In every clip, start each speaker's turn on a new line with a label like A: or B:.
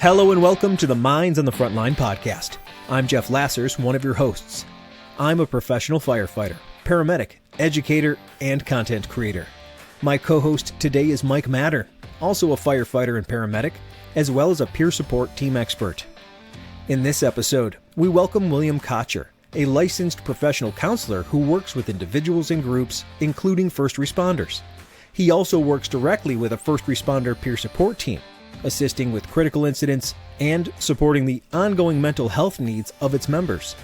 A: Hello and welcome to the Minds on the Frontline Podcast. I'm Jeff Lassers, one of your hosts. I'm a professional firefighter, paramedic, educator, and content creator. My co-host today is Mike Matter, also a firefighter and paramedic, as well as a peer support team expert. In this episode, we welcome William Kaczur, a licensed professional counselor who works with individuals and groups, including first responders. He also works directly with a first responder peer support team, assisting with critical incidents and supporting the ongoing mental health needs of its members.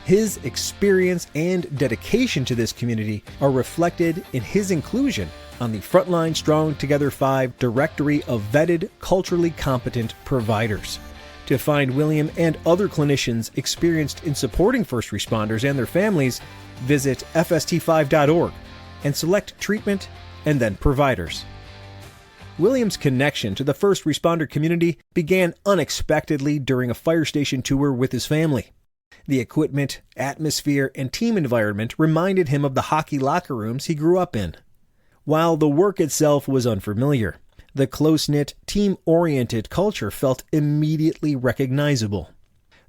A: His experience and dedication to this community are reflected in his inclusion on the Frontline Strong Together 5 directory of vetted, culturally competent providers. To find William and other clinicians experienced in supporting first responders and their families, visit fst5.org and select treatment and then providers. William's connection to the first responder community began unexpectedly during a fire station tour with his family. The equipment, atmosphere, and team environment reminded him of the hockey locker rooms he grew up in. While the work itself was unfamiliar, the close-knit, team-oriented culture felt immediately recognizable.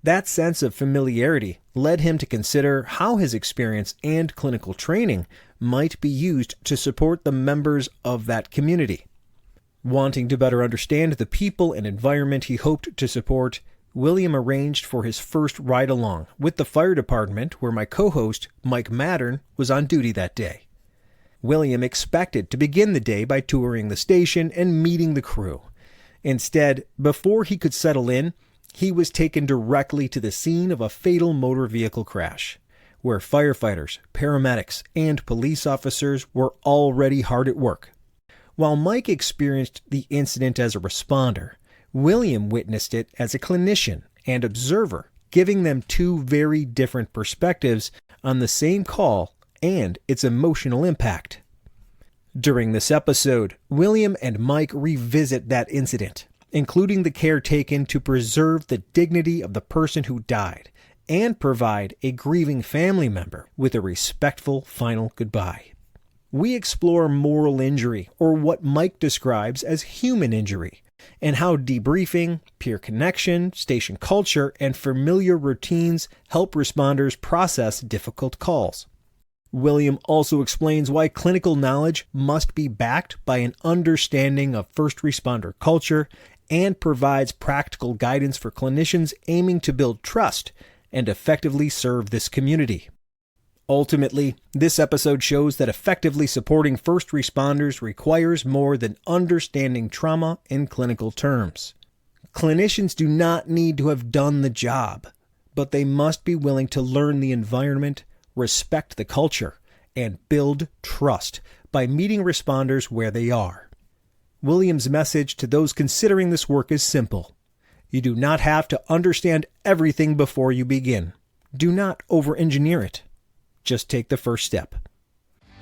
A: That sense of familiarity led him to consider how his experience and clinical training might be used to support the members of that community. Wanting to better understand the people and environment he hoped to support, William arranged for his first ride-along with the fire department where my co-host, Mike Mattern, was on duty that day. William expected to begin the day by touring the station and meeting the crew. Instead, before he could settle in, he was taken directly to the scene of a fatal motor vehicle crash, where firefighters, paramedics, and police officers were already hard at work. While Mike experienced the incident as a responder, William witnessed it as a clinician and observer, giving them two very different perspectives on the same call and its emotional impact. During this episode, William and Mike revisit that incident, including the care taken to preserve the dignity of the person who died and provide a grieving family member with a respectful final goodbye. We explore moral injury, or what Mike describes as human injury, and how debriefing, peer connection, station culture, and familiar routines help responders process difficult calls. William also explains why clinical knowledge must be backed by an understanding of first responder culture and provides practical guidance for clinicians aiming to build trust and effectively serve this community. Ultimately, this episode shows that effectively supporting first responders requires more than understanding trauma in clinical terms. Clinicians do not need to have done the job, but they must be willing to learn the environment, respect the culture, and build trust by meeting responders where they are. William's message to those considering this work is simple. You do not have to understand everything before you begin. Do not over-engineer it. Just take the first step.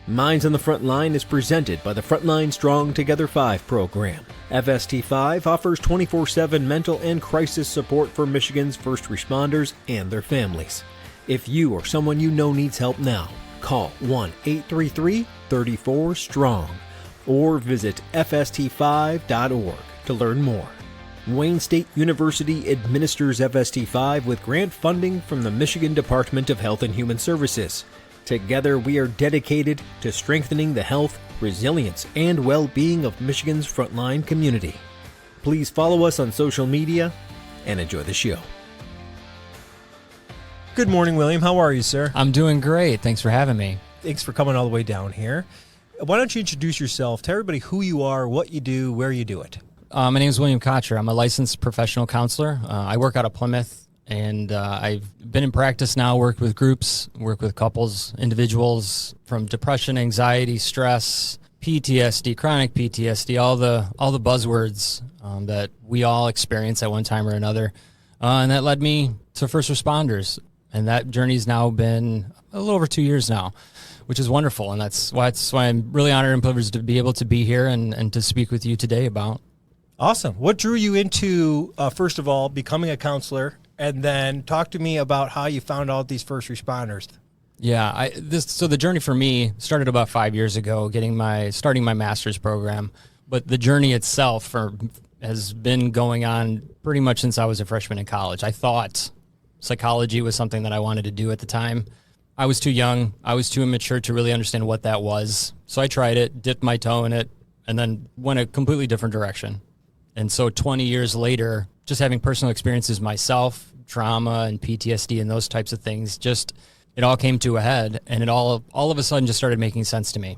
A: Minds on the Frontline is presented by the Frontline Strong Together 5 program. FST5 offers 24/7 mental and crisis support for Michigan's first responders and their families. If you or someone you know needs help now, call 1-833-34-STRONG or visit fst5.org to learn more. Wayne State University administers FST5 with grant funding from the Michigan Department of Health and Human Services. Together, we are dedicated to strengthening the health, resilience, and well-being of Michigan's frontline community. Please follow us on social media and enjoy the show. Good morning, William. How are you, sir?
B: I'm doing great. Thanks for having me.
A: Thanks for coming all the way down here. Why don't you introduce yourself? Tell everybody who you are, what you do, where you do it.
B: My name is William Kaczur. I'm a licensed professional counselor. I work out of Plymouth, and I've been in practice now, worked with groups, work with couples, individuals from depression, anxiety, stress, PTSD, chronic PTSD, all the buzzwords that we all experience at one time or another. And that led me to first responders. And that journey's now been a little over 2 years now, which is wonderful. And that's why I'm really honored and privileged to be able to be here and to speak with you today about.
A: Awesome. What drew you into, first of all, becoming a counselor, and then talk to me about how you found out these first responders?
B: Yeah, so the journey for me started about 5 years ago, starting my master's program. But the journey itself, for has been going on pretty much since I was a freshman in college. I thought psychology was something that I wanted to do at the time. I was too young. I was too immature to really understand what that was. So I tried it, dipped my toe in it, and then went a completely different direction. And so 20 years later, just having personal experiences myself, trauma and PTSD and those types of things, just it all came to a head, and it all of a sudden just started making sense to me.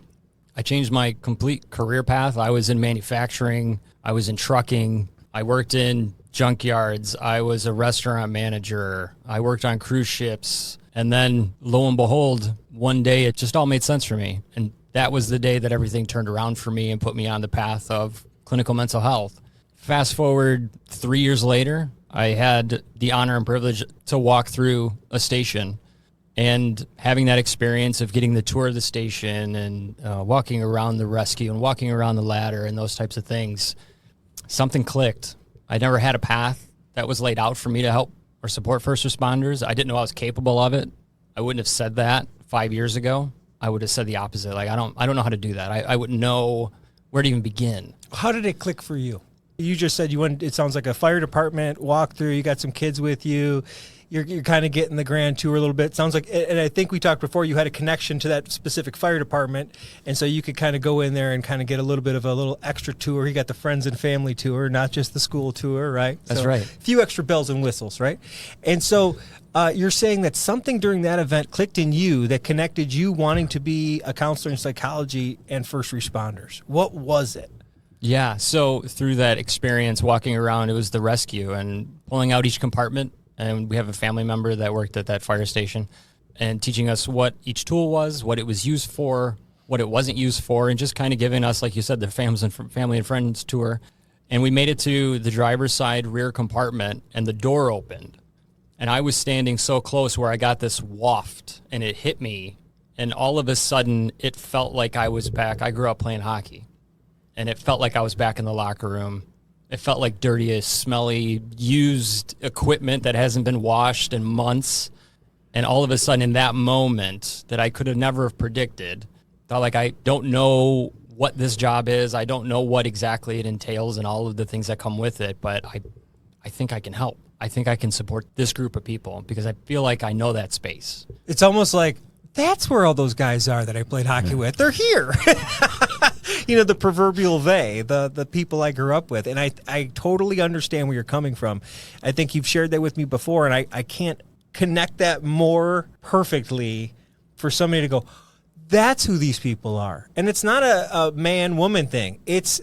B: I changed my complete career path. I was in manufacturing. I was in trucking. I worked in junkyards. I was a restaurant manager. I worked on cruise ships. And then, lo and behold, one day it just all made sense for me. And that was the day that everything turned around for me and put me on the path of clinical mental health. Fast forward 3 years later, I had the honor and privilege to walk through a station, and having that experience of getting the tour of the station and walking around the rescue and walking around the ladder and those types of things, something clicked. I never had a path that was laid out for me to help or support first responders. I didn't know I was capable of it. I wouldn't have said that 5 years ago. I would have said the opposite. Like, I don't know how to do that. I wouldn't know where to even begin.
A: How did it click for you? You just said you went, it sounds like a fire department walk through, you got some kids with you, you're kind of getting the grand tour a little bit. Sounds like, and I think we talked before, you had a connection to that specific fire department, and so you could kind of go in there and kind of get a little bit of a little extra tour. You got the friends and family tour, not just the school tour, right?
B: That's right.
A: A few extra bells and whistles, right? And so you're saying that something during that event clicked in you that connected you wanting to be a counselor in psychology and first responders. What was it?
B: Yeah, so through that experience walking around, it was the rescue and pulling out each compartment. And we have a family member that worked at that fire station and teaching us what each tool was, what it was used for, what it wasn't used for, and just kind of giving us, like you said, the family and friends tour. And we made it to the driver's side rear compartment, and the door opened. And I was standing so close where I got this waft, and it hit me. And all of a sudden, it felt like I was back. I grew up playing hockey, and it felt like I was back in the locker room. It felt like dirty, smelly, used equipment that hasn't been washed in months. And all of a sudden, in that moment that I could have never have predicted, thought like, I don't know what this job is. I don't know what exactly it entails and all of the things that come with it. But I think I can help. I think I can support this group of people because I feel like I know that space.
A: It's almost like, that's where all those guys are that I played hockey with. They're here. You know, the proverbial they, the people I grew up with. And I totally understand where you're coming from. I think you've shared that with me before, and I can't connect that more perfectly for somebody to go, that's who these people are. And it's not a man-woman thing. It's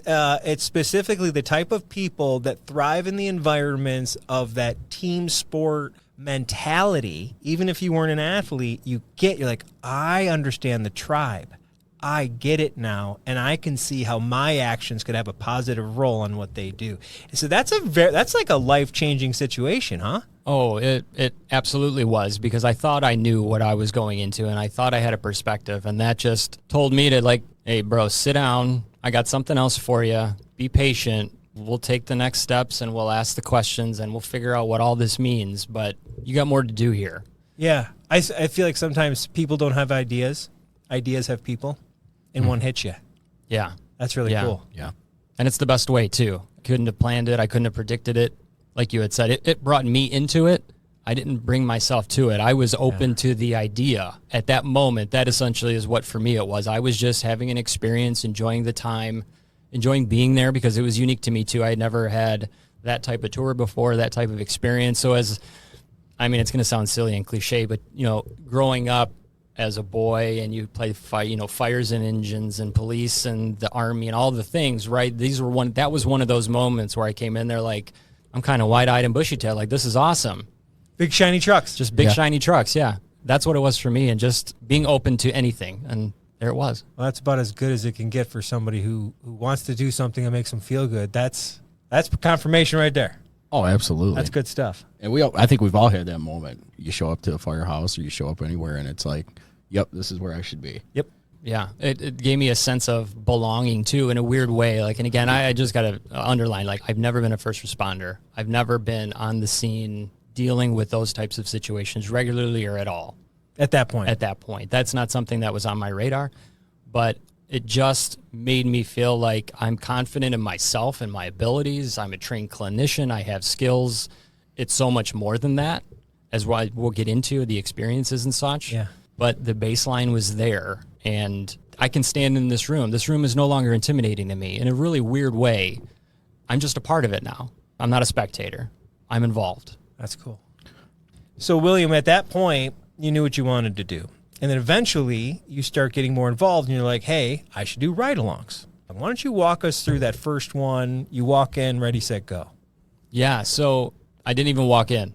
A: specifically the type of people that thrive in the environments of that team sport mentality. Even if you weren't an athlete, you're like, I understand the tribe. I get it now, and I can see how my actions could have a positive role on what they do. So that's like a life-changing situation, huh?
B: Oh, it absolutely was, because I thought I knew what I was going into, and I thought I had a perspective, and that just told me to, like, hey, bro, sit down. I got something else for you. Be patient. We'll take the next steps, and we'll ask the questions, and we'll figure out what all this means, but you got more to do here.
A: Yeah, I feel like sometimes people don't have ideas. Ideas have people. And one hits you.
B: Yeah.
A: That's really cool.
B: Yeah. And it's the best way, too. Couldn't have planned it. I couldn't have predicted it. Like you had said, it brought me into it. I didn't bring myself to it. I was open to the idea. At that moment, that essentially is what for me it was. I was just having an experience, enjoying the time, enjoying being there because it was unique to me, too. I had never had that type of tour before, that type of experience. So it's going to sound silly and cliche, but, growing up, as a boy, and you play fires and engines and police and the army and all the things, right? That was one of those moments where I came in there like, I'm kind of wide-eyed and bushy-tailed, like, this is awesome.
A: Big shiny trucks.
B: Just big shiny trucks, yeah. That's what it was for me, and just being open to anything, and there it was.
A: Well, that's about as good as it can get for somebody who wants to do something that makes them feel good. That's confirmation right there.
C: Oh, absolutely.
A: That's good stuff.
C: And I think we've all had that moment. You show up to a firehouse or you show up anywhere, and it's like, yep, this is where I should be.
A: Yep.
B: Yeah, it gave me a sense of belonging, too, in a weird way. Like, and again, I just got to underline, like, I've never been a first responder. I've never been on the scene dealing with those types of situations regularly or at all.
A: At that point.
B: At that point. That's not something that was on my radar. But It just made me feel like I'm confident in myself and my abilities. I'm a trained clinician. I have skills. It's so much more than that, as we'll get into the experiences and such.
A: Yeah.
B: But the baseline was there, and I can stand in this room. This room is no longer intimidating to me in a really weird way. I'm just a part of it now. I'm not a spectator. I'm involved.
A: That's cool. So, William, at that point, you knew what you wanted to do. And then eventually you start getting more involved and you're like, hey, I should do ride-alongs. Why don't you walk us through that first one? You walk in, ready, set, go.
B: Yeah, so I didn't even walk in.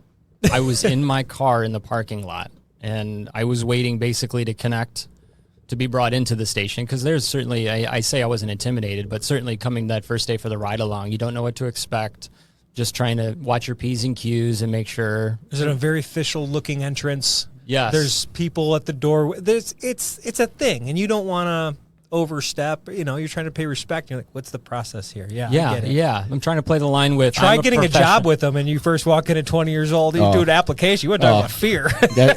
B: I was in my car in the parking lot, and I was waiting basically to connect, to be brought into the station, because there's certainly, I say I wasn't intimidated, but certainly coming that first day for the ride-along, you don't know what to expect. Just trying to watch your P's and Q's and make sure.
A: Is it a very official-looking entrance?
B: Yes.
A: There's people at the door. It's a thing, and you don't want to overstep. You know, you're trying to pay respect. You're like, what's the process here? Yeah, I get it.
B: Yeah. I'm trying to play the line with.
A: Try getting a job with them, and you first walk in at 20 years old. You do an application. You wouldn't talk about fear.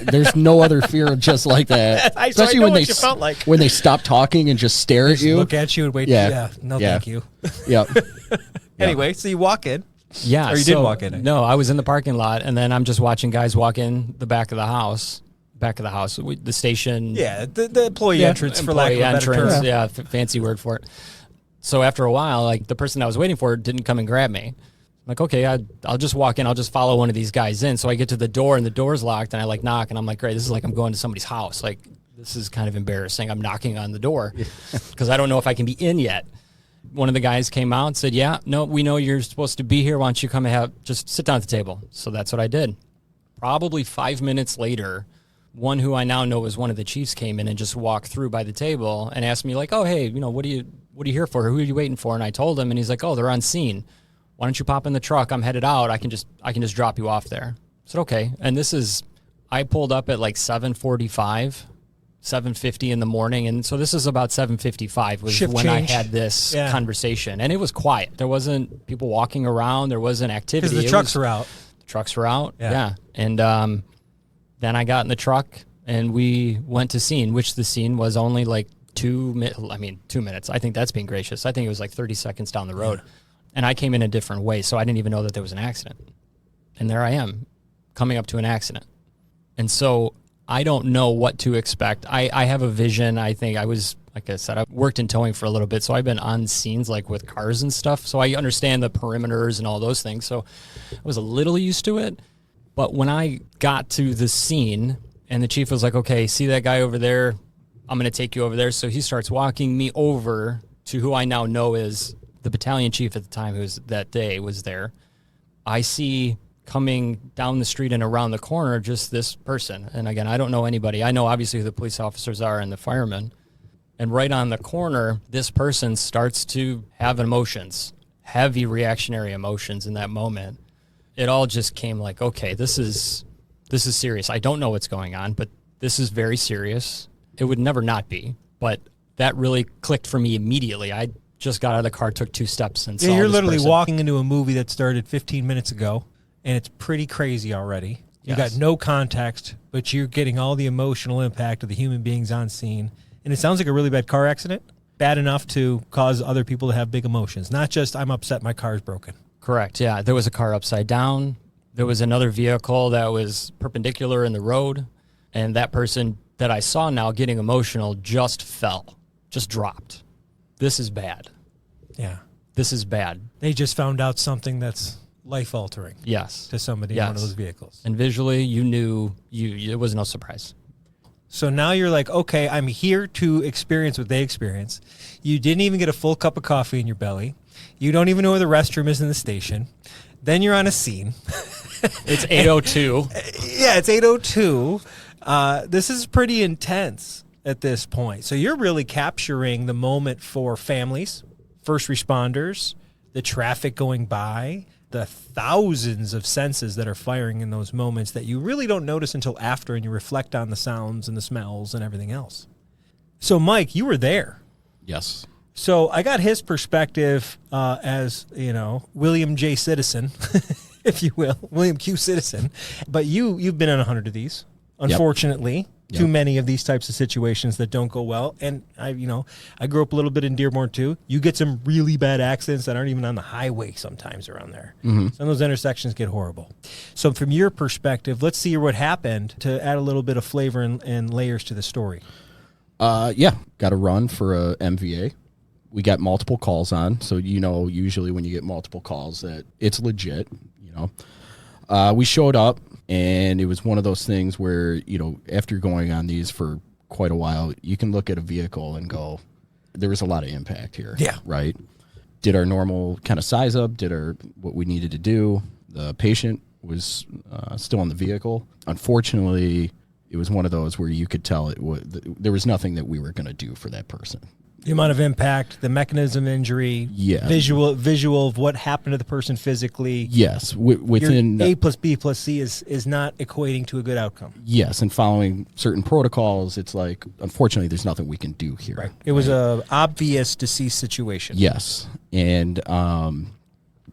C: There's no other fear just like that.
A: Especially when they felt like
C: when they stop talking and just stare at you,
A: look at you and wait. Yeah, thank you.
C: Yeah.
A: Anyway, so you walk in.
B: Yeah.
A: Or you did walk in.
B: No, I was in the parking lot, and then I'm just watching guys walk in the back of the house. The station.
A: Yeah, the employee entrance, for lack of a better term.
B: Yeah, fancy word for it. So after a while, like, the person I was waiting for didn't come and grab me. I'm like, okay, I'll just walk in. I'll just follow one of these guys in. So I get to the door, and the door's locked, and I knock, and I'm like, great, this is like I'm going to somebody's house. Like, this is kind of embarrassing. I'm knocking on the door because I don't know if I can be in yet. One of the guys came out and said, yeah, no, we know you're supposed to be here. Why don't you come and just sit down at the table? So that's what I did. Probably 5 minutes later, one who I now know is one of the chiefs came in and just walked through by the table and asked me, like, oh, hey, what are you here for? Who are you waiting for? And I told him, and he's like, oh, they're on scene. Why don't you pop in the truck? I'm headed out. I can just drop you off there. I said, okay. And I pulled up at like 7:45. 7:50 in the morning, and so this is about 7:55 was
A: Shift
B: when
A: change.
B: I had this conversation, and it was quiet. There wasn't people walking around. There wasn't activity.
A: Because the trucks were out.
B: The trucks were out, yeah. And then I got in the truck, and we went to scene, which the scene was only like 2 minutes. I think that's being gracious. I think it was like 30 seconds down the road, and I came in a different way, so I didn't even know that there was an accident. And there I am, coming up to an accident. And so I don't know what to expect. I have a vision. I think like I said, I worked in towing for a little bit, so I've been on scenes like with cars and stuff. So I understand the perimeters and all those things. So I was a little used to it. But when I got to the scene and the chief was like, okay, see that guy over there? I'm going to take you over there. So he starts walking me over to who I now know is the battalion chief at the time, that day was there. I see coming down the street and around the corner, just this person. And again, I don't know anybody. I know obviously who the police officers are and the firemen. And right on the corner, this person starts to have emotions, heavy reactionary emotions in that moment. It all just came like, okay, this is serious. I don't know what's going on, but this is very serious. It would never not be. But that really clicked for me immediately. I just got out of the car, took 2 steps, and saw
A: you're
B: this
A: literally
B: person.
A: walking into a movie that started 15 minutes ago. And it's pretty crazy already. You got no context, but you're getting all the emotional impact of the human beings on scene. And it sounds like a really bad car accident, bad enough to cause other people to have big emotions. Not just, I'm upset, my car's broken.
B: Correct, yeah. There was a car upside down. There was another vehicle that was perpendicular in the road. And that person that I saw now getting emotional just fell, just dropped. This is bad.
A: Yeah.
B: This is bad.
A: They just found out something that's life-altering.
B: Yes.
A: To somebody in one of those vehicles.
B: And visually, you knew, it was no surprise.
A: So now you're like, okay, I'm here to experience what they experience. You didn't even get a full cup of coffee in your belly. You don't even know where the restroom is in the station. Then you're on a scene.
B: It's 8:02.
A: Yeah, it's 8:02. This is pretty intense at this point. So you're really capturing the moment for families, first responders, the traffic going by, the thousands of senses that are firing in those moments that you really don't notice until after, and you reflect on the sounds and the smells and everything else. So, Mike, you were there.
C: Yes.
A: So I got his perspective as, William J. Citizen, if you will, William Q. Citizen. But you've been on 100 of these, unfortunately. too many of these types of situations that don't go well. And I grew up a little bit in Dearborn too. You get some really bad accidents that aren't even on the highway sometimes around there. Some of those intersections get horrible. So from your perspective, let's see what happened to add a little bit of flavor and layers to the story.
C: Got a run for a MVA. We got multiple calls on. So, usually when you get multiple calls that it's legit, we showed up. And it was one of those things where, after going on these for quite a while, you can look at a vehicle and go, there was a lot of impact here.
A: Yeah.
C: Right? Did our normal kind of size up, what we needed to do. The patient was still in the vehicle. Unfortunately, it was one of those where you could tell there was nothing that we were going to do for that person.
A: The amount of impact, the mechanism of injury, visual of what happened to the person physically.
C: Yes, within
A: A plus B plus C is not equating to a good outcome.
C: Yes, and following certain protocols, it's like, unfortunately, there's nothing we can do here.
A: Right. It was a obvious deceased situation.
C: Yes, and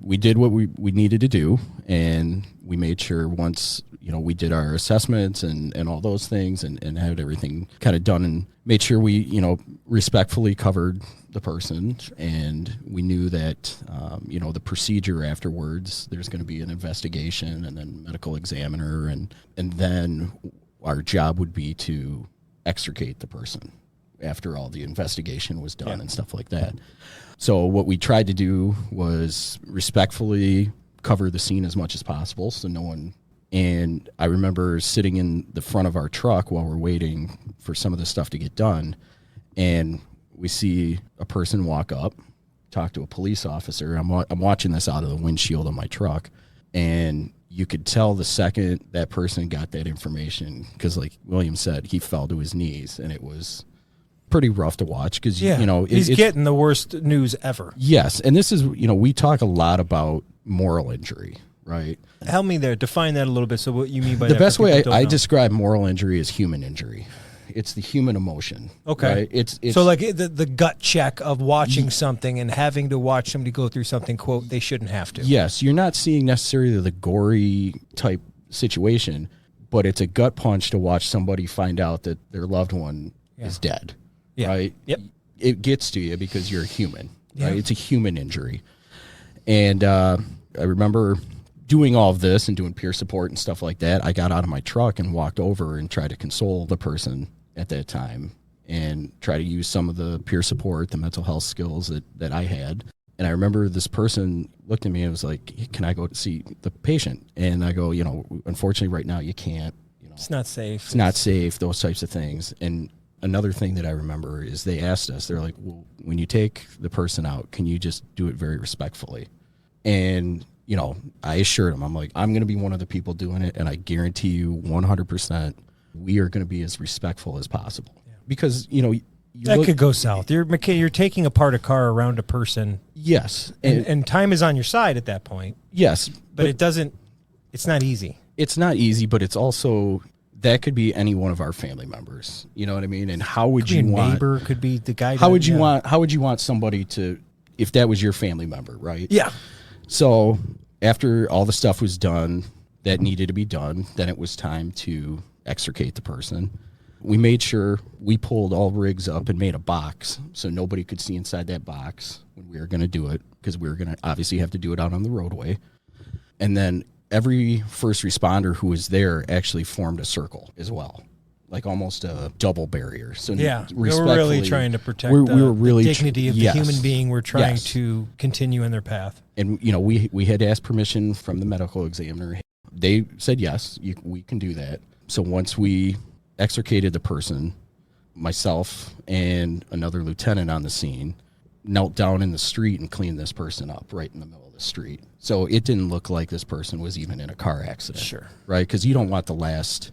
C: we did what we needed to do, and we made sure once we did our assessments and all those things and had everything kind of done and made sure we respectfully covered the person, and we knew that the procedure afterwards, there's going to be an investigation and then medical examiner, and then our job would be to extricate the person after all the investigation was done and stuff like that. So what we tried to do was respectfully cover the scene as much as possible, so no one. And I remember sitting in the front of our truck while we're waiting for some of the stuff to get done, and we see a person walk up, talk to a police officer. I'm watching this out of the windshield of my truck, and you could tell the second that person got that information, because like William said, he fell to his knees, and it was pretty rough to watch because,
A: he's getting the worst news ever.
C: Yes, and this is, we talk a lot about moral injury, right?
A: Help me there. Define that a little bit. So what you mean by
C: the
A: that?
C: best way I describe moral injury is human injury. It's the human emotion.
A: Okay.
C: Right? It's
A: so like the gut check of watching something and having to watch somebody go through something, quote, they shouldn't have to.
C: Yes. You're not seeing necessarily the gory type situation, but it's a gut punch to watch somebody find out that their loved one is dead.
A: Yeah.
C: Right?
A: Yep.
C: It gets to you because you're a human.
A: Yeah.
C: Right? It's a human injury. And I remember doing all of this and doing peer support and stuff like that. I got out of my truck and walked over and tried to console the person at that time and try to use some of the peer support, the mental health skills that I had. And I remember this person looked at me and was like, hey, can I go to see the patient? And I go, unfortunately right now you can't.
A: It's not safe.
C: It's not safe, those types of things. And another thing that I remember is they asked us, they're like, well, when you take the person out, can you just do it very respectfully? And I assured him, I'm like, I'm going to be one of the people doing it, and I guarantee you 100% we are going to be as respectful as possible. Yeah. Because,
A: that could go south. You're taking apart a car around a person.
C: Yes.
A: And time is on your side at that point.
C: Yes.
A: But it's not easy.
C: It's not easy, but it's also, that could be any one of our family members. You know what I mean? And how would you want...
A: neighbor, could be the guy...
C: How would you want somebody to, if that was your family member, right?
A: Yeah.
C: So after all the stuff was done that needed to be done, then it was time to extricate the person. We made sure we pulled all rigs up and made a box so nobody could see inside that box when we were going to do it, because we were going to obviously have to do it out on the roadway. And then every first responder who was there actually formed a circle as well, like almost a double barrier. So
A: yeah, we're really trying to protect the dignity of the human being we're trying to continue in their path.
C: And, we had asked permission from the medical examiner. They said, yes, we can do that. So once we extricated the person, myself and another lieutenant on the scene knelt down in the street and cleaned this person up right in the middle of the street. So it didn't look like this person was even in a car accident.
A: Sure.
C: Right? Because you don't want the last...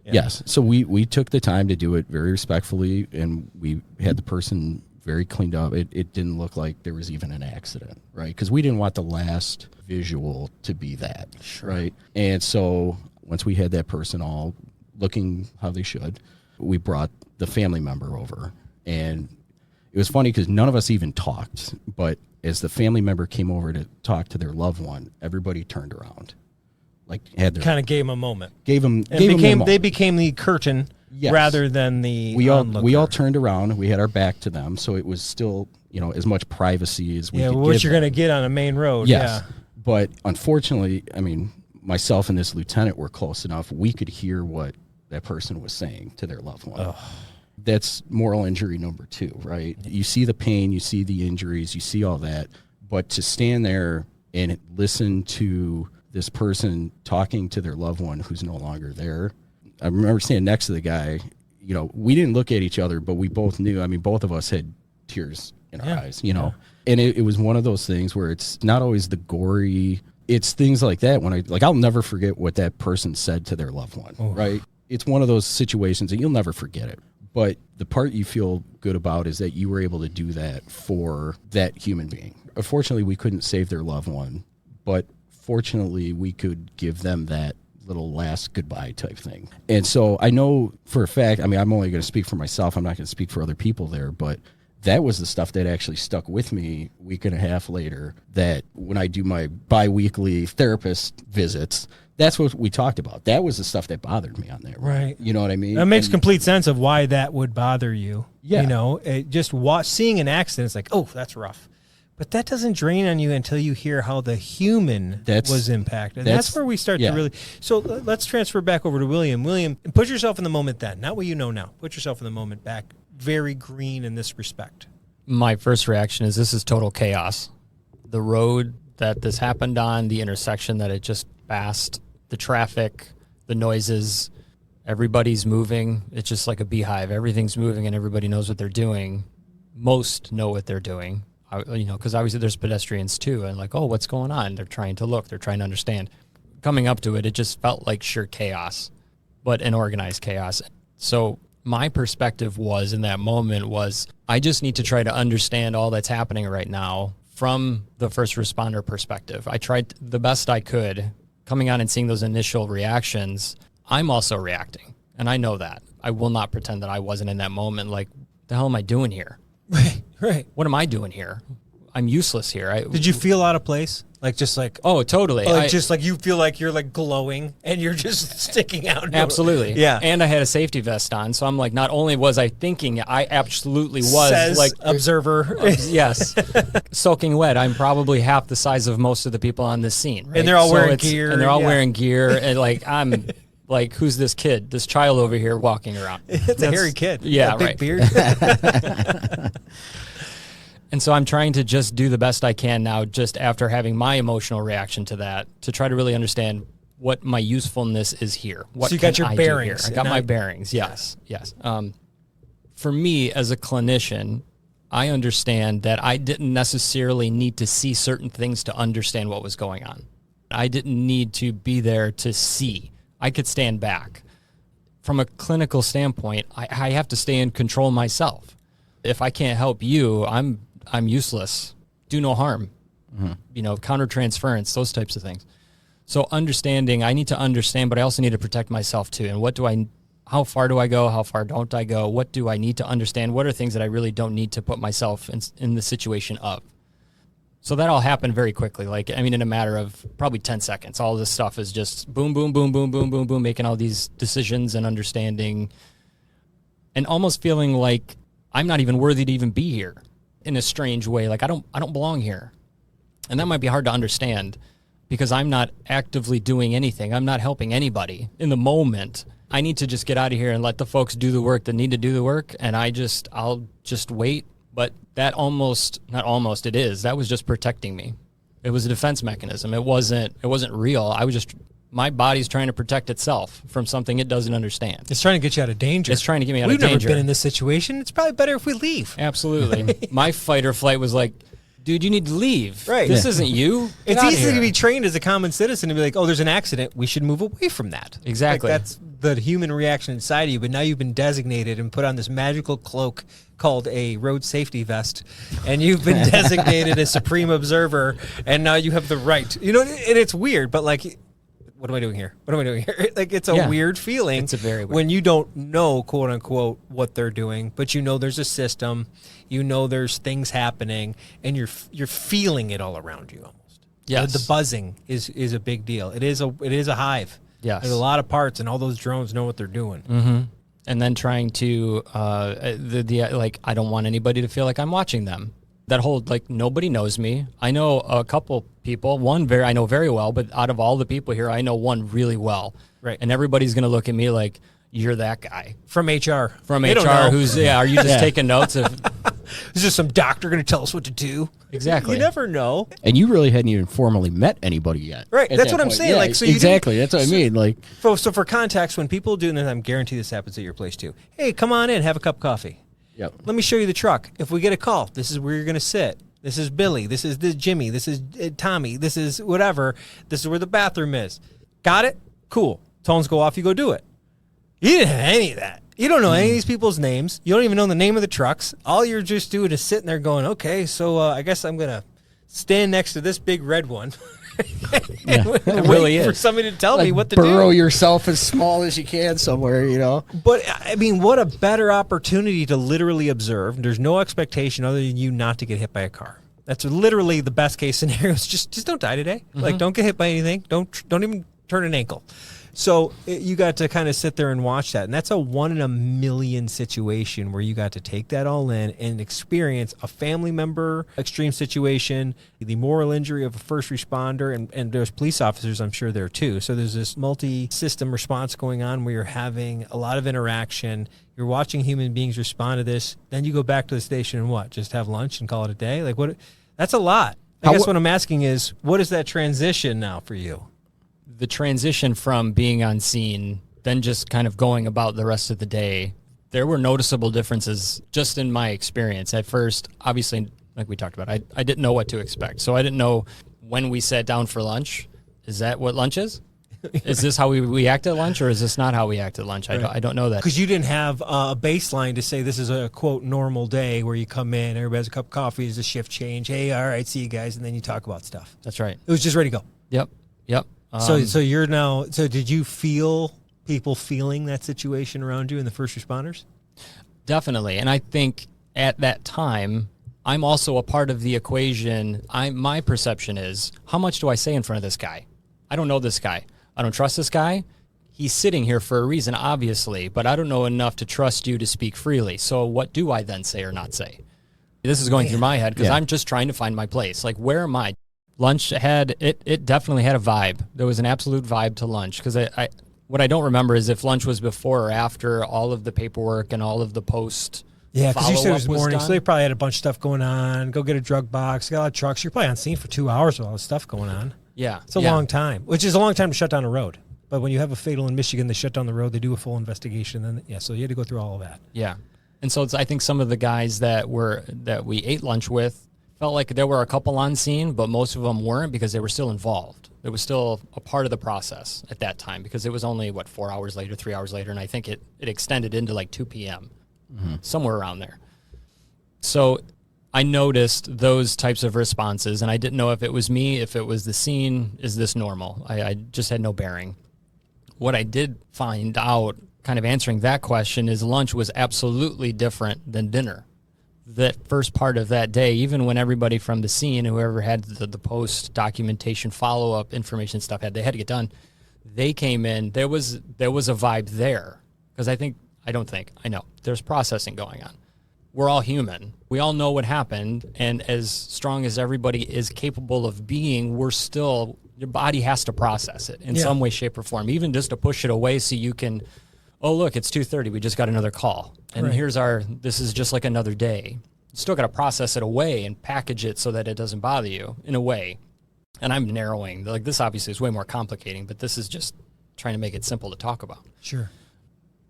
A: Yeah.
C: Yes. So we took the time to do it very respectfully, and we had the person very cleaned up. It didn't look like there was even an accident, right? Because we didn't want the last visual to be that,
A: sure.
C: Right? And so once we had that person all looking how they should, we brought the family member over. And it was funny because none of us even talked, but as the family member came over to talk to their loved one, everybody turned around. Like had their,
A: kind of gave them a moment.
C: They
A: became the curtain
C: Yes.
A: rather than the
C: we all
A: onlooker.
C: turned around. We had our back to them, so it was still, as much privacy as we could
A: what
C: give
A: you're
C: them.
A: going to get on a main road.
C: Yes.
A: Yeah.
C: But unfortunately, myself and this lieutenant were close enough. We could hear what that person was saying to their loved one.
A: Ugh.
C: That's moral injury number 2, right? You see the pain, you see the injuries, you see all that. But to stand there and listen to this person talking to their loved one who's no longer there. I remember standing next to the guy. We didn't look at each other, but we both knew. Both of us had tears in our eyes, And it was one of those things where it's not always the gory. It's things like that when I'll never forget what that person said to their loved one, right? It's one of those situations that you'll never forget it. But the part you feel good about is that you were able to do that for that human being. Unfortunately, we couldn't save their loved one, but fortunately, we could give them that little last goodbye type thing. And so I know for a fact, I'm only going to speak for myself. I'm not going to speak for other people there, but that was the stuff that actually stuck with me a week and a half later, that when I do my bi-weekly therapist visits, that's what we talked about. That was the stuff that bothered me on there.
A: Right.
C: You know what I mean?
A: That makes complete sense of why that would bother you.
C: Yeah.
A: Seeing an accident, it's like, oh, that's rough. But that doesn't drain on you until you hear how the human was impacted. That's where we start to really... So let's transfer back over to William. William, put yourself in the moment then. Not what you know now. Put yourself in the moment back. Very green in this respect.
B: My first reaction is this is total chaos. The road that this happened on, the intersection that it just passed, the traffic, the noises, everybody's moving. It's just like a beehive. Everything's moving and everybody knows what they're doing. Most know what they're doing. Because obviously there's pedestrians too, and like, oh, what's going on? They're trying to look, they're trying to understand. Coming up to it, it just felt like sheer chaos, but an organized chaos. So my perspective in that moment was, I just need to try to understand all that's happening right now from the first responder perspective. I tried the best I could. Coming on and seeing those initial reactions, I'm also reacting, and I know that. I will not pretend that I wasn't in that moment. Like, the hell am I doing here?
A: Right.
B: What am I doing here? I'm useless here.
A: Did you feel out of place?
B: Oh, totally.
A: You feel like you're like glowing and you're just sticking out.
B: Absolutely.
A: Yeah.
B: And I had a safety vest on. So I'm like, not only was I thinking, I absolutely was.
A: Says
B: like
A: observer.
B: Yes. Soaking wet. I'm probably half the size of most of the people on this scene. Right?
A: And they're all wearing gear.
B: And they're all wearing gear. And I'm like, who's this kid, this child over here walking around?
A: It's a hairy kid.
B: Yeah,
A: big
B: right.
A: Beard.
B: And so I'm trying to just do the best I can now, just after having my emotional reaction to that, to try to really understand what my usefulness is here. What
A: so you got your
B: I
A: bearings.
B: I got my bearings, yes. For me, as a clinician, I understand that I didn't necessarily need to see certain things to understand what was going on. I didn't need to be there to see. I could stand back. From a clinical standpoint, I have to stay in control myself. If I can't help you, I'm useless. Do no harm. Mm-hmm. Countertransference, those types of things. So understanding, I need to understand, but I also need to protect myself too. And how far do I go? How far don't I go? What do I need to understand? What are things that I really don't need to put myself in the situation of? So that all happened very quickly. In a matter of probably 10 seconds, all this stuff is just boom, boom, boom, boom, boom, boom, boom, making all these decisions and understanding and almost feeling like I'm not even worthy to even be here in a strange way. Like I don't belong here. And that might be hard to understand because I'm not actively doing anything. I'm not helping anybody in the moment. I need to just get out of here and let the folks do the work that need to do the work. And I'll just wait. But that that was just protecting me. It was a defense mechanism. It wasn't real. My body's trying to protect itself from something it doesn't understand.
A: It's trying to get you out of danger.
B: It's trying to get me out
A: We've
B: of danger.
A: We've never been in this situation. It's probably better if we leave.
B: Absolutely. My fight or flight was like, dude, you need to leave.
A: Right.
B: This isn't you. Get
A: it's
B: out of
A: easy
B: here.
A: to be trained as a common citizen to be like, oh, there's an accident. We should move away from that.
B: Exactly.
A: That's the human reaction inside of you. But now you've been designated and put on this magical cloak called a road safety vest. And you've been designated a supreme observer. And now you have the right. And it's weird, but like, what am I doing here? What am I doing here? Like, it's a weird feeling.
B: It's a very weird
A: when you don't know, quote unquote, what they're doing, but there's a system, there's things happening, and you're feeling it all around you almost.
B: Yes.
A: The buzzing is a big deal. It is a hive.
B: Yes.
A: There's a lot of parts, and all those drones know what they're doing.
B: Mm-hmm. and then trying to like, I don't want anybody to feel like I'm watching them. That whole, like, nobody knows me. I know a couple people, I know very well, but out of all the people here, I know one really well.
A: Right.
B: And everybody's going to look at me like, you're that guy.
A: From HR.
B: From HR, who's, are you just taking notes of...
A: Is there some doctor going to tell us what to do?
B: Exactly.
A: You never know.
C: And you really hadn't even formally met anybody yet.
A: Right. That's what I'm saying.
C: Yeah,
A: like, so
C: exactly. That's what I mean. Like,
A: so for context, when people do, and I'm guarantee this happens at your place too. Hey, come on in, have a cup of coffee.
C: yep.
A: Let me show you the truck. If we get a call, this is where you're going to sit. This is Billy. This is Jimmy. This is Tommy. This is whatever. This is where the bathroom is. Got it? Cool. Tones go off. You go do it. You didn't have any of that. You don't know any of these people's names. You don't even know the name of the trucks. All you're just doing is sitting there going, okay, so I guess I'm going to stand next to this big red one.
B: Yeah, it really is.
A: For somebody to tell me what to
C: burrow
A: do.
C: yourself as small as you can somewhere, you know.
A: But, I mean, what a better opportunity to literally observe. There's no expectation other than you not to get hit by a car. That's literally the best case scenario. Just don't die today. Mm-hmm. Like, don't get hit by anything. Don't even turn an ankle. So you got to kind of sit there and watch that. And that's a 1 in a million situation where you got to take that all in and experience a family member extreme situation, the moral injury of a first responder, and there's police officers, I'm sure, there too. So there's this multi-system response going on where you're having a lot of interaction. You're watching human beings respond to this. Then you go back to the station and what? Just have lunch and call it a day? Like, what? That's a lot. I guess what I'm asking is, what is that transition now for you?
B: The transition from being on scene, then just kind of going about the rest of the day, there were noticeable differences just in my experience. At first, obviously, like we talked about, I didn't know what to expect. So I didn't know when we sat down for lunch. Is that what lunch is? Is this how we act at lunch, or is this not how we act at lunch? Right. I don't know that.
A: Because you didn't have a baseline to say this is a, quote, normal day where you come in, everybody has a cup of coffee, there's a shift change. Hey, all right, see you guys, and then you talk about stuff.
B: That's right.
A: It was just ready to go.
B: Yep.
A: So you're now. So did you feel people feeling that situation around you and the first responders?
B: Definitely, and I think at that time, I'm also a part of the equation. My perception is, how much do I say in front of this guy? I don't know this guy. I don't trust this guy. He's sitting here for a reason, obviously, but I don't know enough to trust you to speak freely. So what do I then say or not say? This is going through my head because I'm just trying to find my place. Like, where am I? Lunch it definitely had a vibe. There was an absolute vibe to lunch because what I don't remember is if lunch was before or after all of the paperwork and all of the post.
A: Yeah, because you said it was morning,
B: done.
A: so they probably had a bunch of stuff going on. Go get a drug box, got a lot of trucks. You're probably on scene for 2 hours with all this stuff going on.
B: Yeah,
A: it's a long time, which is a long time to shut down a road. But when you have a fatal in Michigan, they shut down the road. They do a full investigation, and so you had to go through all of that.
B: Yeah, and so I think some of the guys that we ate lunch with felt like there were a couple on scene, but most of them weren't because they were still involved. It was still a part of the process at that time because it was only, 4 hours later, 3 hours later, and I think it extended into like 2 p.m., somewhere around there. So I noticed those types of responses, and I didn't know if it was me, if it was the scene, is this normal? I just had no bearing. What I did find out, kind of answering that question, is lunch was absolutely different than dinner. That first part of that day, even when everybody from the scene, whoever had the post documentation, follow-up information stuff they had to get done, they came in, there was a vibe there. Because I know, there's processing going on. We're all human. We all know what happened, and as strong as everybody is capable of being, your body has to process it in some way, shape, or form, even just to push it away so you can, oh, look, it's 2:30, we just got another call. And this is just like another day. You still got to process it away and package it so that it doesn't bother you in a way. And I'm narrowing. Like, this obviously is way more complicating, but this is just trying to make it simple to talk about.
A: Sure.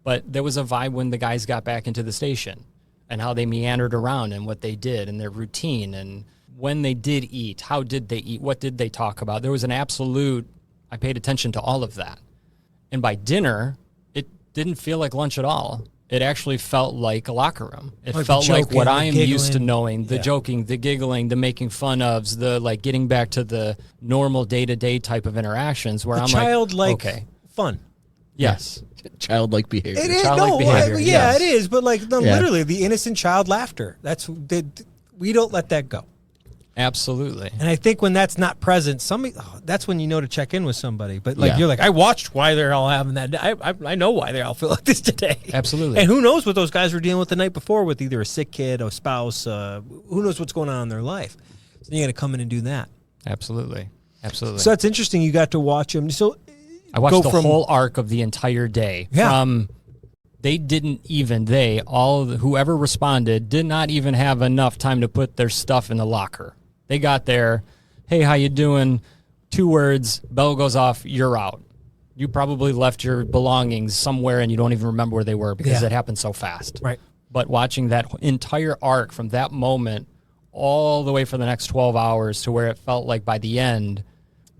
B: But there was a vibe when the guys got back into the station and how they meandered around and what they did and their routine and when they did eat, how did they eat, what did they talk about. There was an absolute, I paid attention to all of that. And by dinner, it didn't feel like lunch at all. It actually felt like a locker room. It felt like what I am used to knowing, the joking, the giggling, the making fun ofs, the getting back to the normal day-to-day type of interactions where I'm
A: childlike
B: okay.
A: Fun.
B: Yes.
C: Childlike behavior.
A: It is.
B: Childlike behavior.
A: It is. But literally, the innocent child laughter. We don't let that go.
B: Absolutely.
A: And I think when that's not present, that's when you know to check in with somebody. But
C: Yeah.
A: you're like, I watched why they're all having that. I know why they all feel like this today.
B: Absolutely.
A: And who knows what those guys were dealing with the night before with either a sick kid, a spouse, who knows what's going on in their life. So you got to come in and do that.
B: Absolutely. Absolutely.
A: So that's interesting. You got to watch them. So
B: I watched the whole arc of the entire day.
A: Yeah.
B: Whoever responded did not even have enough time to put their stuff in the locker. They got there, hey, how you doing? 2 words, bell goes off, you're out. You probably left your belongings somewhere and you don't even remember where they were because it happened so fast.
A: Right.
B: But watching that entire arc from that moment all the way for the next 12 hours to where it felt like by the end,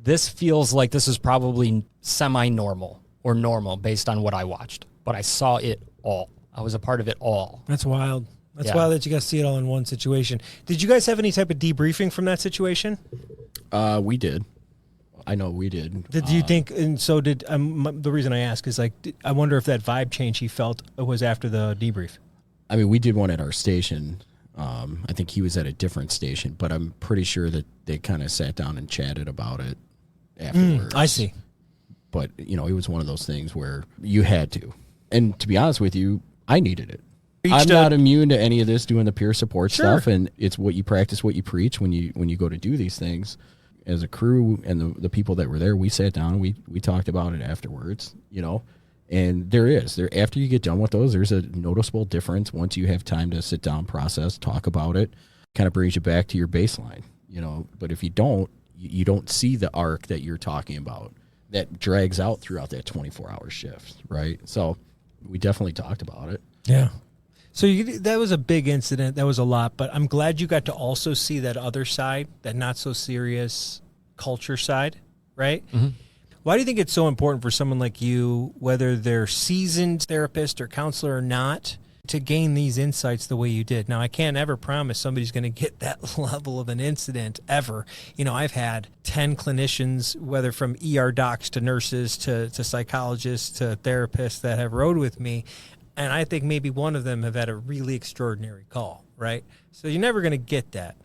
B: this feels like this is probably semi-normal or normal based on what I watched. But I saw it all. I was a part of it all.
A: That's wild. That's wild that you guys see it all in one situation. Did you guys have any type of debriefing from that situation?
C: We did. I know we did.
A: Did you think, and so did, the reason I ask is I wonder if that vibe change he felt was after the debrief.
C: I mean, we did one at our station. I think he was at a different station, but I'm pretty sure that they kind of sat down and chatted about it afterwards.
A: I see.
C: But, it was one of those things where you had to. And to be honest with you, I needed it. I'm not immune to any of this doing the peer support stuff, and it's what you practice, what you preach when you go to do these things. As a crew and the people that were there, we sat down, we talked about it afterwards, and after you get done with those, there's a noticeable difference once you have time to sit down, process, talk about it, kind of brings you back to your baseline, but if you don't see the arc that you're talking about that drags out throughout that 24-hour shift, right? So we definitely talked about it.
A: Yeah. So that was a big incident. That was a lot, but I'm glad you got to also see that other side, that not so serious culture side, right? Mm-hmm. Why do you think it's so important for someone like you, whether they're seasoned therapist or counselor or not, to gain these insights the way you did? Now, I can't ever promise somebody's going to get that level of an incident ever. I've had 10 clinicians, whether from ER docs to nurses to psychologists to therapists that have rode with me, and I think maybe one of them have had a really extraordinary call, right? So you're never going to get that.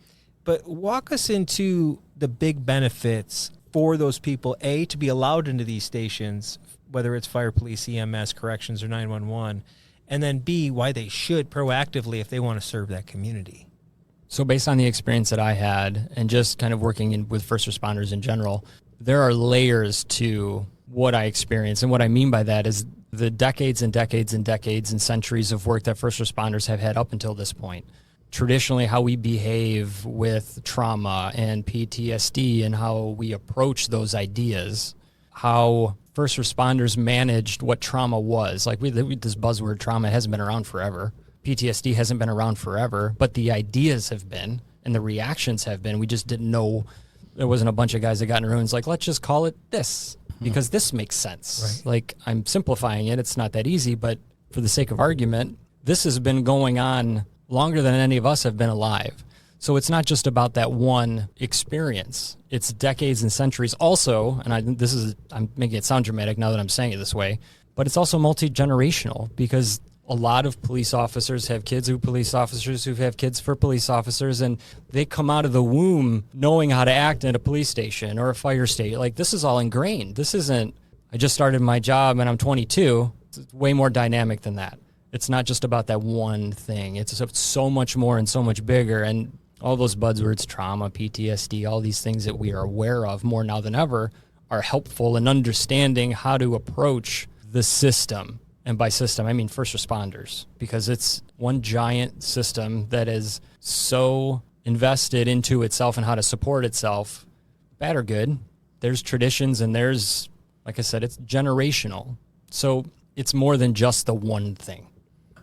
A: But walk us into the big benefits for those people, A, to be allowed into these stations, whether it's fire, police, EMS, corrections, or 911, and then B, why they should proactively if they want to serve that community.
B: So based on the experience that I had and just kind of working with first responders in general, there are layers to what I experienced. And what I mean by that is the decades and decades and decades and centuries of work that first responders have had up until this point. Traditionally, how we behave with trauma and PTSD and how we approach those ideas, how first responders managed what trauma was. Like this buzzword trauma hasn't been around forever. PTSD hasn't been around forever, but the ideas have been and the reactions have been. We just didn't know. There wasn't a bunch of guys that got in rooms like, let's just call it this because this makes sense. Right. Like, I'm simplifying it. It's not that easy, but for the sake of argument, this has been going on longer than any of us have been alive. So it's not just about that one experience. It's decades and centuries also, and I'm making it sound dramatic now that I'm saying it this way, but it's also multi-generational because a lot of police officers have kids who police officers who have kids for police officers, and they come out of the womb knowing how to act at a police station or a fire station. Like, this is all ingrained. This isn't, I just started my job and I'm 22. It's way more dynamic than that. It's not just about that one thing. It's so much more and so much bigger. And all those buzzwords, trauma, PTSD, all these things that we are aware of more now than ever are helpful in understanding how to approach the system. And by system, I mean first responders, because it's one giant system that is so invested into itself and how to support itself, bad or good. There's traditions and there's, like I said, it's generational. So it's more than just the one thing.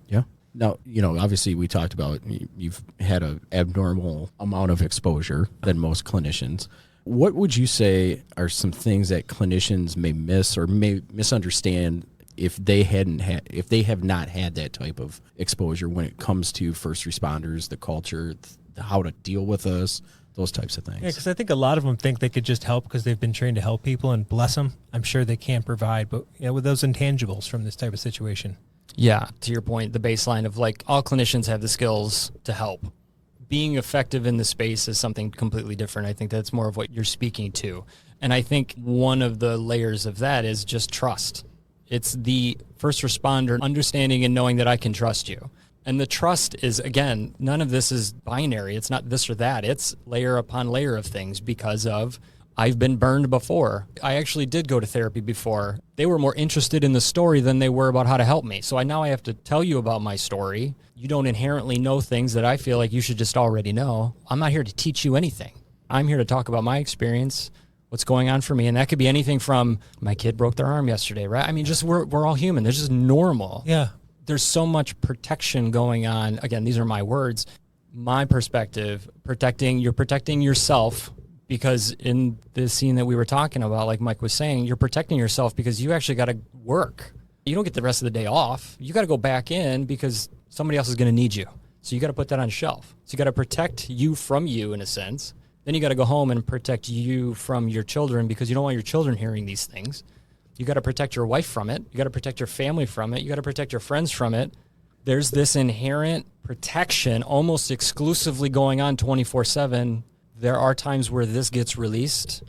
C: Yeah. Now, obviously we talked about you've had an abnormal amount of exposure than most clinicians. What would you say are some things that clinicians may miss or may misunderstand if they have not had that type of exposure when it comes to first responders, the culture, how to deal with us, those types of things?
A: Yeah, because I think a lot of them think they could just help because they've been trained to help people, and bless them, I'm sure they can't provide, but with those intangibles from this type of situation.
B: Yeah, to your point, the baseline of like all clinicians have the skills to help, being effective in the space is something completely different. I think that's more of what you're speaking to. And I think one of the layers of that is just trust. It's the first responder understanding and knowing that I can trust you. And the trust is, again, none of this is binary. It's not this or that. It's layer upon layer of things because of I've been burned before. I actually did go to therapy before. They were more interested in the story than they were about how to help me. So now I have to tell you about my story. You don't inherently know things that I feel like you should just already know. I'm not here to teach you anything. I'm here to talk about my experience, what's going on for me. And that could be anything from my kid broke their arm yesterday, right? I mean, just we're all human. They're just normal.
A: Yeah.
B: There's so much protection going on. Again, these are my words. My perspective, you're protecting yourself, because in the scene that we were talking about, like Mike was saying, you're protecting yourself because you actually got to work. You don't get the rest of the day off. You got to go back in because somebody else is going to need you. So you got to put that on shelf. So you got to protect you from you in a sense. Then you got to go home and protect you from your children because you don't want your children hearing these things. You got to protect your wife from it. You got to protect your family from it. You got to protect your friends from it. There's this inherent protection almost exclusively going on 24/7. There are times where this gets released.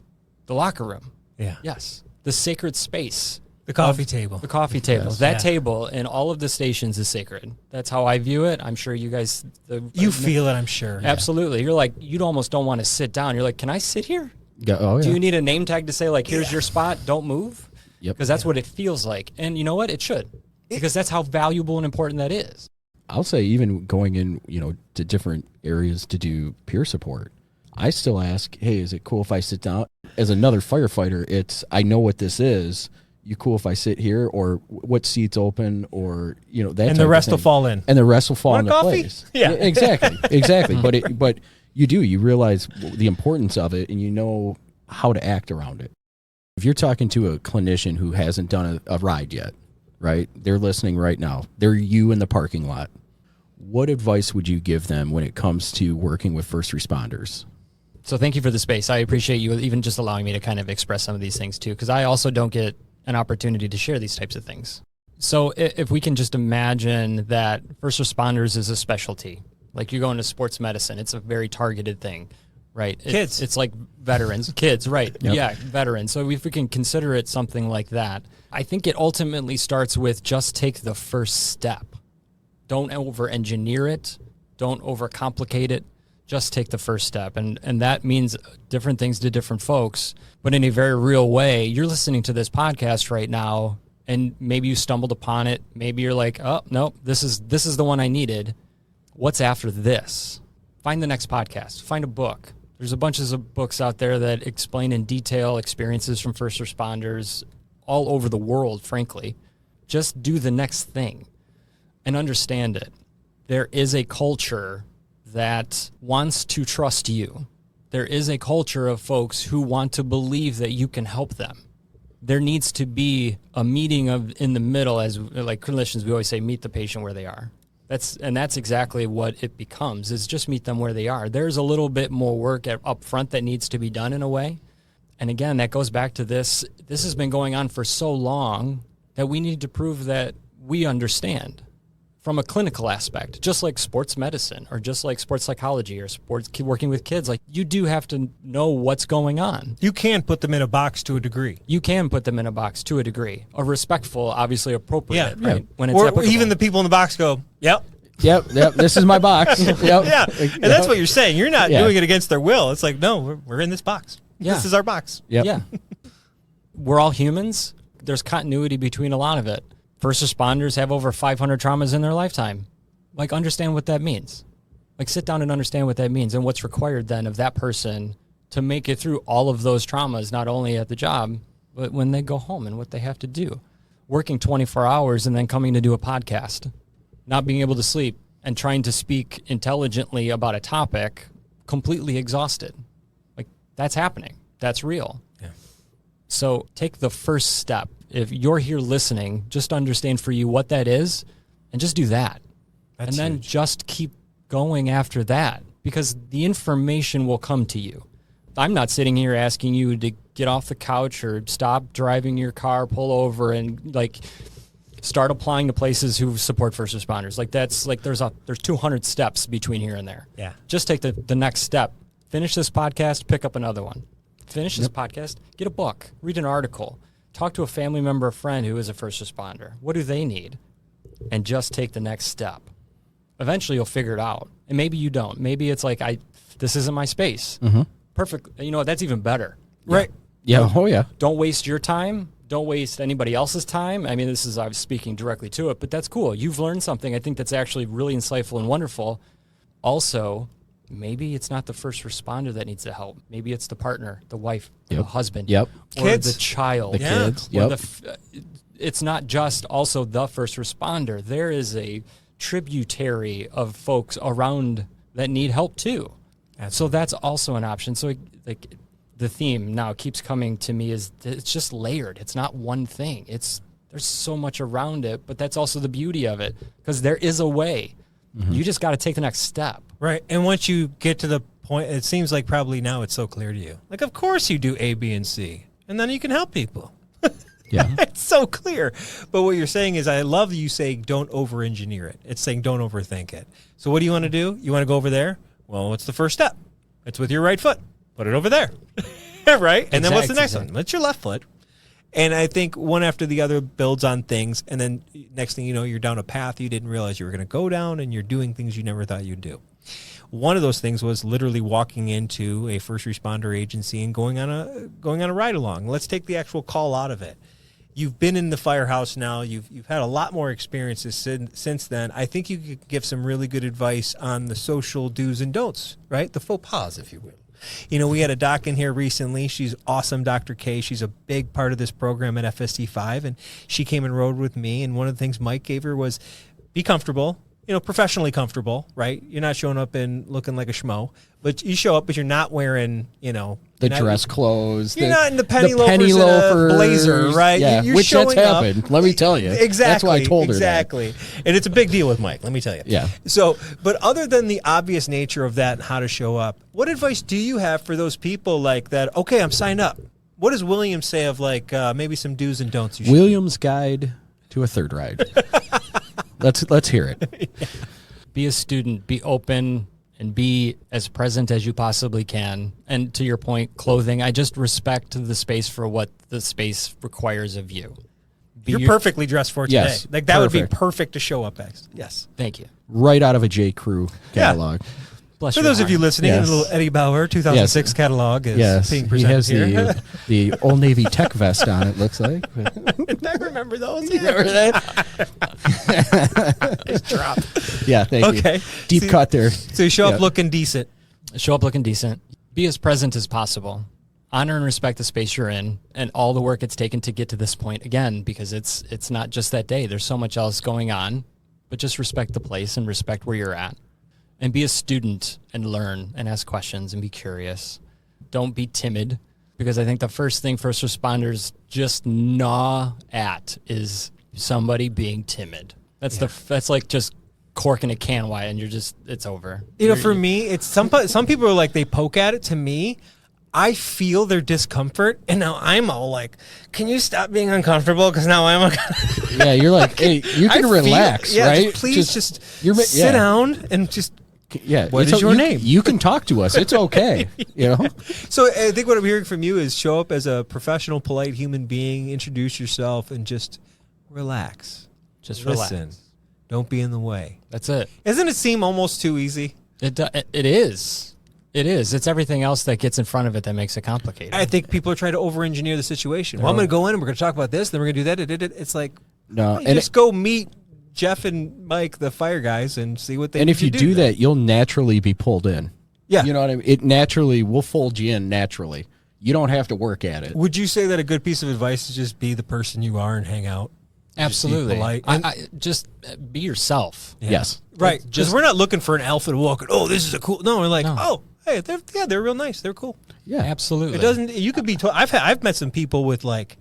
B: The locker room.
A: Yeah.
B: Yes. The sacred space.
A: The coffee table.
B: The coffee table.
C: Yes.
B: That table in all of the stations is sacred. That's how I view it. I'm sure you guys...
A: You feel it, I'm sure.
B: Absolutely. You're like, you almost don't want to sit down. You're like, can I sit here?
C: Yeah, oh, yeah.
B: Do you need a name tag to say, like, here's your spot, don't move?
C: Yep.
B: Because that's what it feels like. And you know what? It should. Because that's how valuable and important that is.
C: I'll say even going in, to different areas to do peer support, I still ask, hey, is it cool if I sit down? As another firefighter, I know what this is. You cool if I sit here, or what seat's open, or that.
A: And the rest will fall in.
C: And the rest will fall
A: Want
C: into
A: coffee?
C: place.
A: Yeah.
C: Exactly. But you realize the importance of it, and you know how to act around it. If you're talking to a clinician who hasn't done a ride yet, right? They're listening right now. They're you in the parking lot. What advice would you give them when it comes to working with first responders?
B: So thank you for the space. I appreciate you even just allowing me to kind of express some of these things too, because I also don't get an opportunity to share these types of things. So if we can just imagine that first responders is a specialty, like you go into sports medicine, it's a very targeted thing, right?
A: Kids.
B: It's like veterans, kids, right?
C: Yep.
B: Yeah, veterans. So if we can consider it something like that, I think it ultimately starts with just take the first step. Don't over-engineer it. Don't overcomplicate it. Just take the first step. And that means different things to different folks. But in a very real way, you're listening to this podcast right now, and maybe you stumbled upon it. Maybe you're like, oh, no, this is the one I needed. What's after this? Find the next podcast. Find a book. There's a bunch of books out there that explain in detail experiences from first responders all over the world, frankly. Just do the next thing and understand it. There is a culture that wants to trust you. There is a culture of folks who want to believe that you can help them. There needs to be a meeting in the middle, as like clinicians, we always say, meet the patient where they are. That's exactly what it becomes, is just meet them where they are. There's a little bit more work up front that needs to be done in a way. And again, that goes back to this. This has been going on for so long that we need to prove that we understand from a clinical aspect, just like sports medicine or just like sports psychology or sports working with kids. Like, you do have to know what's going on.
A: You can put them in a box to a degree.
B: You can put them in a box to a degree. A respectful, obviously appropriate,
A: Yeah.
B: right? When it's
A: Or
B: applicable.
A: even the people in the box go, yep.
C: Yep. This is my box. Yep.
A: Yeah. And that's what you're saying. You're not
C: Yeah.
A: doing it against their will. It's like, no, we're in this box.
B: Yeah.
A: This is our box.
C: Yep.
B: Yeah. We're all humans. There's continuity between a lot of it. First responders have over 500 traumas in their lifetime. Like, understand what that means. Like, sit down and understand what that means and what's required then of that person to make it through all of those traumas, not only at the job, but when they go home and what they have to do. Working 24 hours and then coming to do a podcast, not being able to sleep and trying to speak intelligently about a topic, completely exhausted. Like, that's happening. That's real.
A: Yeah.
B: So take the first step. If you're here listening, just understand for you what that is and just do that.
A: That's
B: and then
A: huge.
B: just keep going after that, because the information will come to you. I'm not sitting here asking you to get off the couch or stop driving your car, pull over, and like Start applying to places who support first responders. Like that's like there's 200 steps between here and there.
A: Yeah.
B: Just take the next step. Finish this podcast, pick up another one. Finish this podcast, get a book, read an article, talk to a family member or friend who is a first responder. What do they need? And just take the next step. Eventually you'll figure it out. And maybe you don't. Maybe it's like, this isn't my space.
C: Mm-hmm.
B: Perfect. You know, that's even better.
A: Right.
C: Yeah. Oh, yeah.
B: Don't waste your time. Don't waste anybody else's time. I mean, I was speaking directly to it, but that's cool. You've learned something. I think that's actually really insightful and wonderful. Also, maybe it's not the first responder that needs the help. Maybe it's the partner, the wife, the husband,
C: Yep.
B: or
A: Kids.
B: the child.
C: The kids.
B: Or
C: Yep.
B: It's not just also the first responder. There is a tributary of folks around that need help too. So that's also an option. So like the theme now keeps coming to me is it's just layered. It's not one thing. There's so much around it, but that's also the beauty of it because there is a way. Mm-hmm. You just got to take the next step.
A: Right. And once you get to the point, it seems like probably now it's so clear to you. Like, of course you do A, B, and C, and then you can help people.
C: Yeah.
A: It's so clear. But what you're saying is I love you saying don't over-engineer it. It's saying don't overthink it. So what do you want to do? You want to go over there? Well, what's the first step? It's with your right foot. Put it over there. Right? And then what's the next one? That's your left foot. And I think one after the other builds on things, and then next thing you know, you're down a path you didn't realize you were going to go down, and you're doing things you never thought you'd do. One of those things was literally walking into a first responder agency and going on a ride along. Let's take the actual call out of it. You've been in the firehouse now. You've had a lot more experiences since then. I think you could give some really good advice on the social do's and don'ts, right? The faux pas, if you will. You know, we had a doc in here recently. She's awesome, Dr. K. She's a big part of this program at FST5, and she came and rode with me. And one of the things Mike gave her was be comfortable, professionally comfortable, right? You're not showing up and looking like a schmo, but you show up, but you're not wearing,
C: the dress clothes.
A: You're not in the penny loafers and a blazer, right?
C: Yeah,
A: you're
C: which
A: showing
C: that's
A: up.
C: happened. Let me tell you.
A: Exactly.
C: That's why I told her
A: exactly. And it's a big deal with Mike, let me tell you.
C: Yeah.
A: So, but other than the obvious nature of that and how to show up, what advice do you have for those people like that? Okay, I'm signed up. What does William say of like maybe some do's and don'ts?
C: William's Guide to a Third Ride. Let's hear it.
A: Yeah.
B: Be a student, be open, and be as present as you possibly can. And to your point, clothing, I just respect the space for what the space requires of you.
A: You're perfectly dressed for today.
C: Yes,
A: Like that would be
C: perfect.
A: perfect to show up as. Yes.
B: Thank you.
C: Right out of a J. Crew catalog.
B: Bless
A: For
B: your
A: those of
B: heart.
A: you listening,
C: Yes.
A: a little Eddie Bauer 2006 catalog is being
C: he
A: presented
C: has
A: here.
C: the Old Navy tech vest on, it looks like.
A: I remember those.
C: Remember that?
A: Nice drop.
C: Yeah, thank
A: Okay.
C: you. Deep
A: See-
C: cut there.
A: So you show up looking decent.
B: Show up looking decent. Be as present as possible. Honor and respect the space you're in and all the work it's taken to get to this point again, because it's not just that day. There's so much else going on, but just respect the place and respect where you're at. And be a student and learn and ask questions and be curious. Don't be timid, because I think the first thing first responders just gnaw at is somebody being timid. That's like just corking a can wide and it's over.
A: For me, it's some people are like they poke at it. To me, I feel their discomfort, and now I'm all like, "Can you stop being uncomfortable?" Because now I'm uncomfortable.
C: Yeah, you're like, hey, you can relax, right?
A: Please just sit down and just.
C: Yeah.
A: What is your name?
C: You can talk to us. It's okay.
A: So I think what I'm hearing from you is show up as a professional, polite human being, introduce yourself, and just relax.
B: Just
A: listen.
B: relax.
A: Don't be in the way.
B: That's it.
A: Doesn't it seem almost too easy?
B: It is. It is. It's everything else that gets in front of it that makes it complicated.
A: I think people are trying to over-engineer the situation. Well, I'm going to go in and we're going to talk about this, then we're going to do that. It's like,
C: No,
A: hey, just go meet Jeff and Mike, the fire guys, and see what they
C: And
A: need
C: if you
A: to
C: do that, you'll naturally be pulled in.
A: Yeah.
C: You know what I mean? It naturally will fold you in naturally. You don't have to work at it.
A: Would you say that a good piece of advice is just be the person you are and hang out?
B: Absolutely.
A: Just be polite.
B: I just be yourself.
A: Yeah.
C: Yes.
A: Right. Because we're not looking for an alpha to walk in. Oh, this is a cool. No, we're like,
B: No.
A: oh, hey, they're real nice. They're cool.
C: Yeah.
B: Absolutely.
A: It doesn't. You could be. I've met some people with like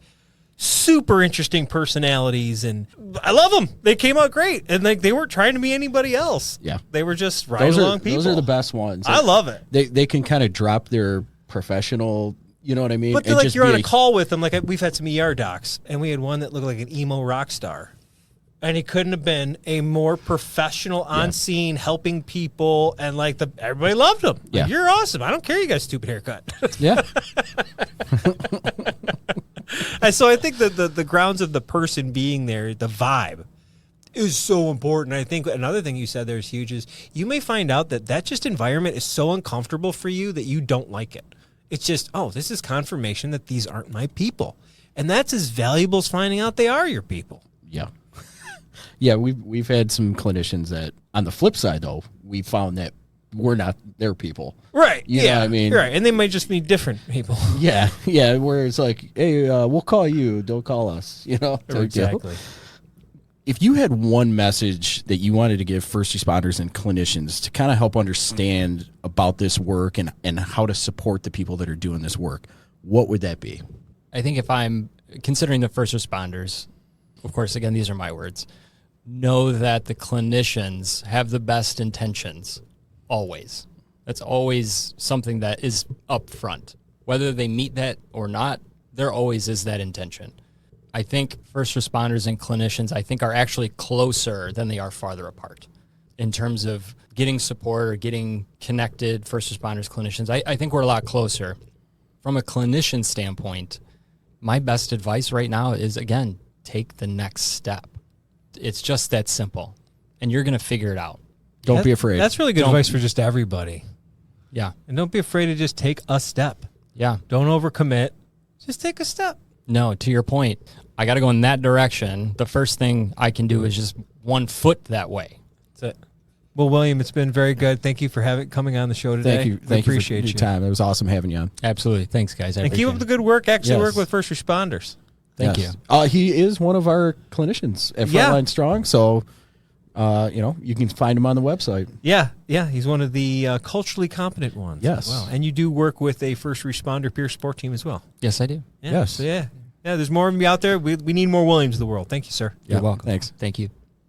A: super interesting personalities, and I love them. They came out great, and like they weren't trying to be anybody else.
C: Yeah.
A: They were just right along people.
C: Those are the best ones.
A: I love it.
C: They can kind of drop their professional, you know what I mean?
A: But
C: and
A: like
C: just
A: you're
C: be
A: on a call with them. Like we've had some ER docs, and we had one that looked like an emo rock star.
D: And he couldn't have been a more professional on scene, helping people, and like everybody loved him. Like,
C: Yeah.
D: you're awesome. I don't care you got a stupid haircut.
C: Yeah.
D: And so I think that the grounds of the person being there, the vibe, is so important. I think another thing you said there is huge is you may find out that just environment is so uncomfortable for you that you don't like it. It's just, oh, this is confirmation that these aren't my people. And that's as valuable as finding out they are your people.
C: Yeah. Yeah, we've had some clinicians that, on the flip side, though, we found that we're not their people.
D: Right.
C: You know what I mean?
D: Right. And they might just be different people.
C: Yeah. Yeah, where it's like, hey, we'll call you, don't call us, you know?
D: Exactly.
C: If you had one message that you wanted to give first responders and clinicians to kind of help understand about this work and how to support the people that are doing this work, what would that be?
B: I think if I'm considering the first responders, of course, again, these are my words, know that the clinicians have the best intentions always. That's always something that is up front. Whether they meet that or not, there always is that intention. I think first responders and clinicians, I think, are actually closer than they are farther apart in terms of getting support or getting connected. First responders, clinicians, I think we're a lot closer. From a clinician standpoint, my best advice right now is, again, take the next step. It's just that simple, and you're going to figure it out.
C: Don't be afraid.
D: That's really good advice for just everybody.
B: Yeah.
D: And don't be afraid to just take a step.
B: Yeah.
D: Don't overcommit. Just take a step.
B: No, to your point, I got to go in that direction. The first thing I can do is just 1 foot that way.
D: That's it. Well, William, it's been very good. Thank you for coming on the show today.
C: Thank you.
D: We
C: Thank
D: appreciate
C: you for your time. It was awesome having you on.
B: Absolutely. Thanks, guys.
D: And keep up the good work. Actually
C: Yes.
D: work with first responders.
B: Thank
C: Yes.
B: you.
C: He is one of our clinicians at Frontline Strong, so you can find him on the website.
D: Yeah, he's one of the culturally competent ones.
C: Yes.
D: as well. And you do work with a first responder peer support team as well.
B: Yes, I do.
D: Yeah.
C: Yes.
D: So yeah. There's more of you out there. We need more Williams in the world. Thank you, sir.
B: You're welcome.
C: Thanks.
B: Thank you.